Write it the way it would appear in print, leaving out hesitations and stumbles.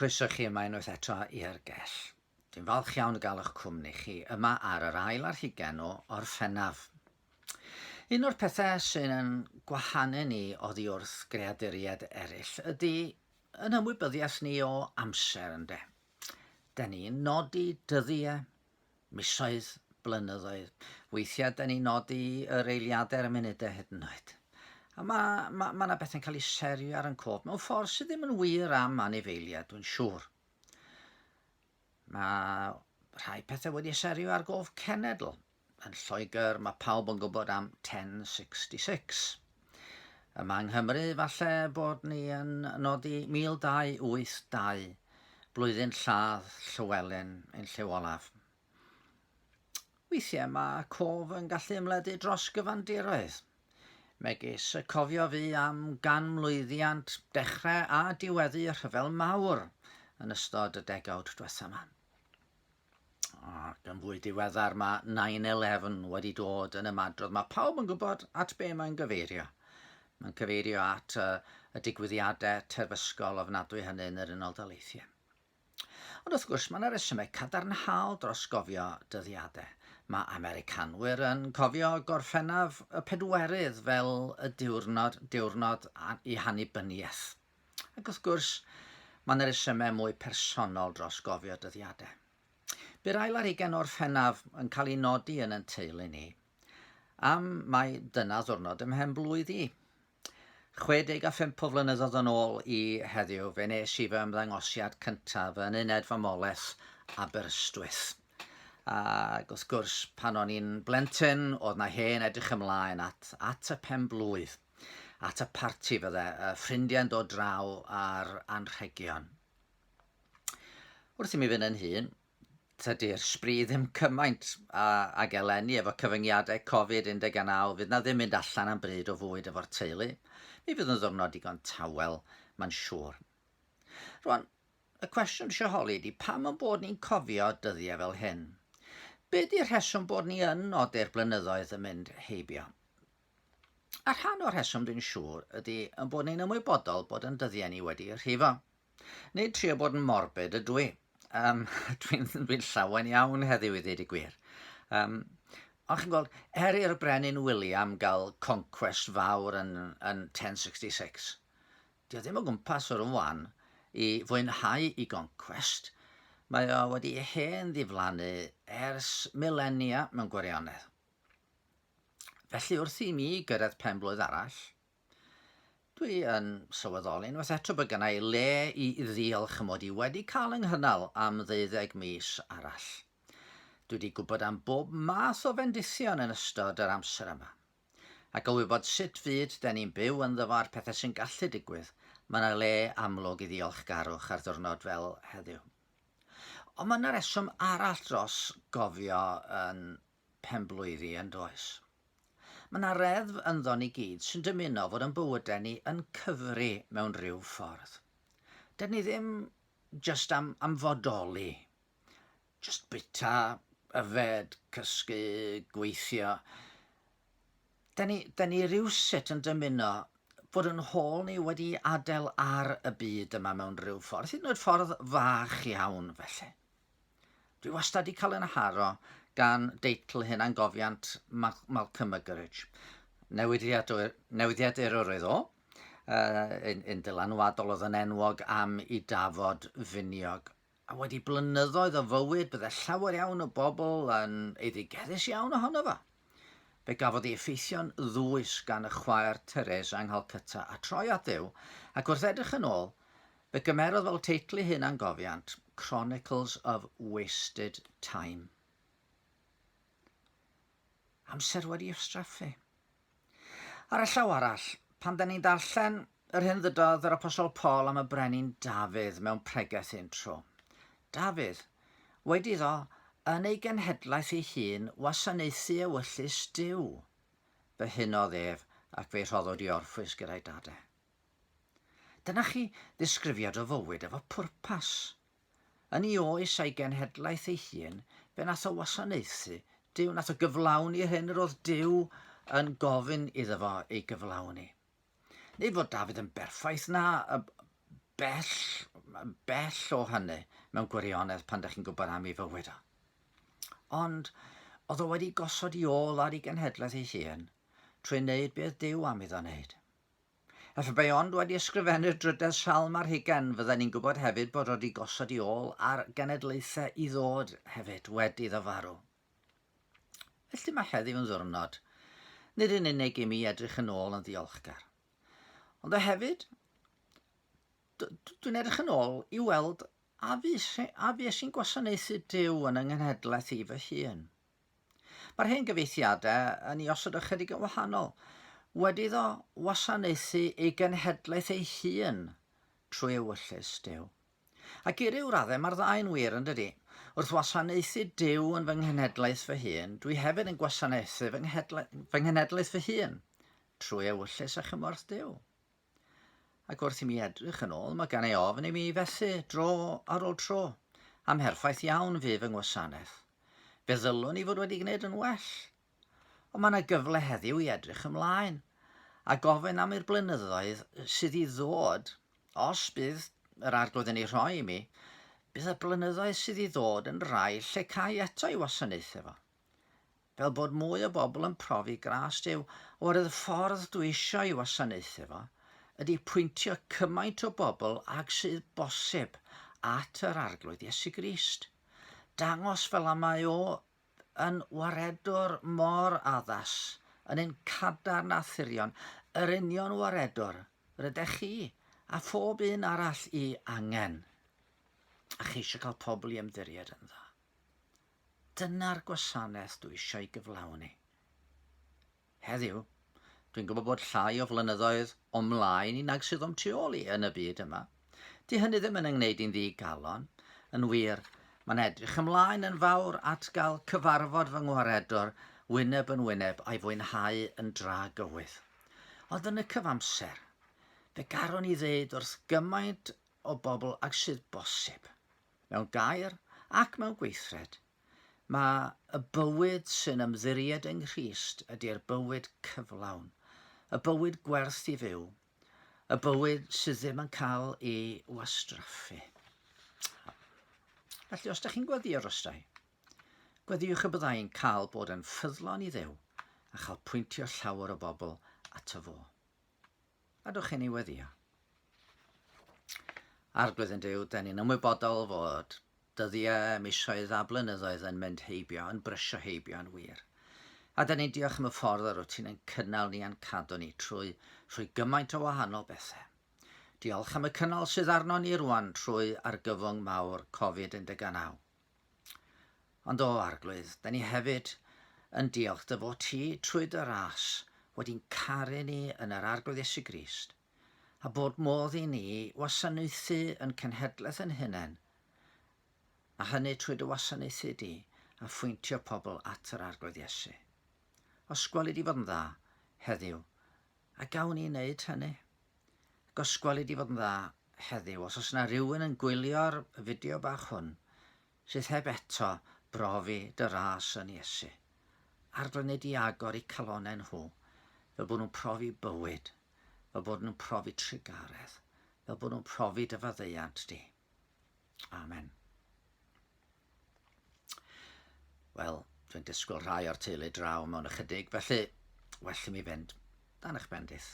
Croeso chi yma unwaith eto i'r Gell. Dwi'n falch iawn o gael eich cwmni chi yma ar yr ail ar hugen o Orffennaf. Un o'r pethau sy'n yn gwahanu ni oddi wrth greaduriaid eraill ydy yn ymwybyddiaeth ni o amser ynde. Den ni'n nodi dyddiau, misoedd, blynyddoedd. Weithiau den ni'n nodi yr eiliadau ar y munudau hyd yn oed. A mae yna bethau'n cael eu serio ar yn cof mewn ffordd sydd ddim yn wir am anifeiliaid, dwi'n siŵr. Mae rhai pethau wedi serio ar gof cenedl. Yn Lloegr mae pawb yn gwybod am 1066. Yma yng Nghymru falle bod ni yn nodi 1282, blwyddyn lladd Llywelyn ein Llyw Olaf. Weithiau mae cof yn gallu ymledu dros gyfandiroedd. Megis y cofio fi am ganmlwyddiant dechrau a diweddu y rhyfel mawr yn ystod y degawd diwethaf yma. Ac yn fwy diweddar mae 9/11 wedi dod yn ymadrodd. Mae pawb yn gwybod at be mae'n gyfeirio. Mae'n cyfeirio at y digwyddiadau terfysgol ofnadwy hynny yn yr Unol Daleithiau. Ond wrth gwrs mae yna resymau cadarnhaol dros gofio dyddiadau. Mae Americanwyr yn cofio Gorffennaf y Pedwerydd fel y diwrnod i hannibyniaeth. Ac wrth gwrs, mae yna resymau mwy personol dros gofio dyddiadau. By'r ail ar hugen Orffennaf yn cael ei nodi yn ein teulu ni. Am mai dyna ddiwrnod ym mhenblwydd i. 65 o flynyddoedd yn ôl i heddiw, fe nes i fy ymddangosiad cyntaf yn uned famolaeth Aberystwyth. Ac wrth gwrs, pan o'n i'n blentyn, oedd na hen edrych ymlaen at y penblwydd, at y parti fydde, ffrindiau'n dod draw ar anrhegion. Wrth i mi fynd yn hun, tydi'r sbri ddim cymaint ag eleni efo cyfyngiadau Covid-19, fydd na ddim mynd allan am bryd o fwyd efo'r teulu. Mi fydd yn ddiwrnod digon tawel, mae'n siŵr. Rwan, y cwestiwn eisiau holi ydy pam yn bod ni'n cofio dyddiau fel hyn? Be di'r rheswm bod ni yn nodi'r blynyddoedd yn mynd heibio? A rhan o'r rheswm dwi'n siŵr ydy yn bod ni'n ymwybodol bod yn dyddiau ni wedi rhifo. Nid trio bod yn morbid ydw i. Dwi'n llawen iawn heddiw i ddweud y gwir. Ond chi'n gweld, i'r brenin William gael conquest fawr yn 1066. Dio ddim o gwmpas o'r wan i fwynhau i conquest. Mae o wedi hen ddiflannu ers milenia mewn gwirionedd. Felly wrth i mi gyrraedd penblwydd arall, dwi yn sylweddoli unwaith eto bod gynna i le i ddiolch mod i wedi cael ynghynnal am 12 mis arall. Dwi wedi gwybod am bob math o fendithion yn ystod yr amser yma. Ac o wybod sut fyd den ni'n byw yn ddyfar pethau sy'n gallu digwydd, mae yna le amlwg i ddiolchgarwch ar ddiwrnod fel heddiw. Ond mae yna reswm arall dros gofio yn penblwyddi yn does. Mae yna reddf ynddo ni gyd sy'n dymuno fod yn bywydau ni yn cyfri mewn rhyw ffordd. Dyn ni ddim just am fodoli, just bita, yfed, cysgu, gweithio. Dyn ni rywsut yn dymuno fod yn hôl ni wedi adael ar y byd yma mewn rhyw ffordd. Hyd yn oed ffordd fach iawn felly. Dwi wastad wedi cael yn haro gan deitl hyn gofiant Malcolm Muggeridge. Newyddiadur oedd o, yn dylanwadol oedd yn enwog am i dafod finiog. A wedi blynyddoedd o fywyd, bydde llawer iawn o bobl yn eiddigeddus iawn ohono fo. Fe gafodd ei effeithio'n ddwys gan y chwaer Teresa yng Nghalcutta a troi at Dduw, ac wrth edrych yn ôl, fe gymerodd fel teitl hyn gofiant Chronicles of Wasted Time. Amser wedi ysgraffu. Ar y llaw arall, pan da ni'n darllen yr hyn ddydodd yr Apostol Paul am y brenin Dafydd mewn pregaeth un tro. Dafydd wedi ddo yn ei genhedlaeth ei hun wasanaethu ewyllus Duw, fe hunodd ef ac fe rhoddwyd i orffwys gyda'i dadau. Dyna chi ddisgrifiad o fywyd efo pwrpas. Yn ei oes a'i genhedlaeth ei hun, fe nath o wasanaethu Duw, nath o gyflawni hyn yr oedd Duw yn gofyn iddo fo ei gyflawni. Nid fod Dafydd yn berffaith na, bell bell o hynny mewn gwirionedd pan ydych chi'n gwybod am ei fywyd o. Ond oedd o wedi gosod i ôl ar ei genhedlaeth ei hun trwy wneud beth Duw am iddo wneud. Efallai bai ond wedi ysgrifennu'r drydedd Salm ar hugain, fydden ni'n gwybod hefyd bod wedi gosod i ôl ar genedlaethau i ddod hefyd wedi iddo farw. Felly mae heddiw yn ddiwrnod, nid yn unig i mi edrych yn ôl yn ddiolchgar. Ond hefyd, dwi'n edrych yn ôl i weld a fi sy'n gwasanaethu Duw yn yng nghenhedlaeth i fy hun. Mae'r hen gyfeithiadau yn ei osod ychydig yn wahanol. Wedi iddo wasanaethu ei genhedlaeth ei hun trwy ewyllys Duw. Ac i ryw raddau mae'r ddau'n wir yn dydy. Wrth wasanaethu Duw yn fy nghenhedlaeth fy hun, dwi hefyd yn gwasanaethu fy nghenhedlaeth fy hun trwy ewyllys a chymorth Duw. Ac wrth i mi edrych yn ôl, mae gan ei ofn i mi fethu dro ar ôl tro. Amherffaith iawn fydd fy ngwasanaeth. Fe ddylwn i fod wedi gwneud yn well. Ond mae yna gyfle heddiw i edrych ymlaen a gofyn am i'r blynyddoedd sydd i ddod, os bydd yr arglwydd yn ei rhoi i mi, bydd y blynyddoedd sydd i ddod yn rai llecau eto i wasanaethu fo. Fel bod mwy o bobl yn profi gras Duw, oherwydd y ffordd dwi eisiau i wasanaethu fo ydy pwyntio cymaint o bobl ag sydd bosib at yr arglwydd Iesu Grist. Dangos fel y mae o yn waredwr mor addas, yn un cadarn a thirion, yr union waredwr rydych chi a phob un arall i angen. A chi eisiau cael pobl i ymddiried yn dda. Dyna'r gwasanaeth dwi eisiau ei gyflawni. Heddiw, dwi'n gwybod bod llai o flynyddoedd omlaen i nag sydd o'm tu ôl i yn y byd yma. Di hynny ddim yn ymwneud i'n ddigalon, yn wir. Mae'n edrych ymlaen yn fawr at gael cyfarfod fy ngwaredwr wyneb yn wyneb a'i fwynhau yn dra gywydd. Ond yn y cyfamser, fe garon ni ddeud wrth gymaint o bobl ag sydd bosib, mewn gair ac mewn gweithred, mae y bywyd sy'n ymddiried yng Nghrist ydy'r bywyd cyflawn, y bywyd gwerth i fyw, y bywyd sydd ddim yn cael ei wastraffu. Felly, os ydych chi'n gweddio rostau, gweddiwch y byddai'n cael bod yn ffyddlon i Dduw a chael pwyntio llawer o bobl ato fo. Adwch chi'n ei weddio. Arglwydd yn Duw, da ni'n ymwybodol fod dyddiau, misoedd a blynyddoedd yn mynd heibio, yn brysio heibio yn wir. A da ni'n diolch am y ffordd ar wyt ti'n cynnal ni a'n cadw ni trwy gymaint o wahanol bethau. Diolch am y cynnal sydd arno ni rwan trwy argyfwng mawr Covid-19. Ond o arglwydd, da ni hefyd yn diolch dy fod ti trwy dy ras wedi'n caru ni yn yr arglwydd Iesu Grist, a bod modd i ni wasanaethu yn cenhedlaeth yn hunain, a hynny trwy dy wasanaethu di a phwyntio pobl at yr arglwydd Iesu. Os gweli di fod yn dda heddiw, a gawn ni wneud hynny. Os gweli di fod yn dda heddiw, os yna rhywun yn gwylio'r fideo bach hwn, sydd heb eto brofi dy ras yn Iesu, arglwydd di agor i calonau nhw, fel bod nhw'n profi bywyd, fel bod nhw'n profi trigaredd, fel bod nhw'n profi dy faddeuant di. Amen. Wel, dwi'n disgwyl rhai o'r teulu draw mewn ychydig, felly well i mi fynd dan eich bendith.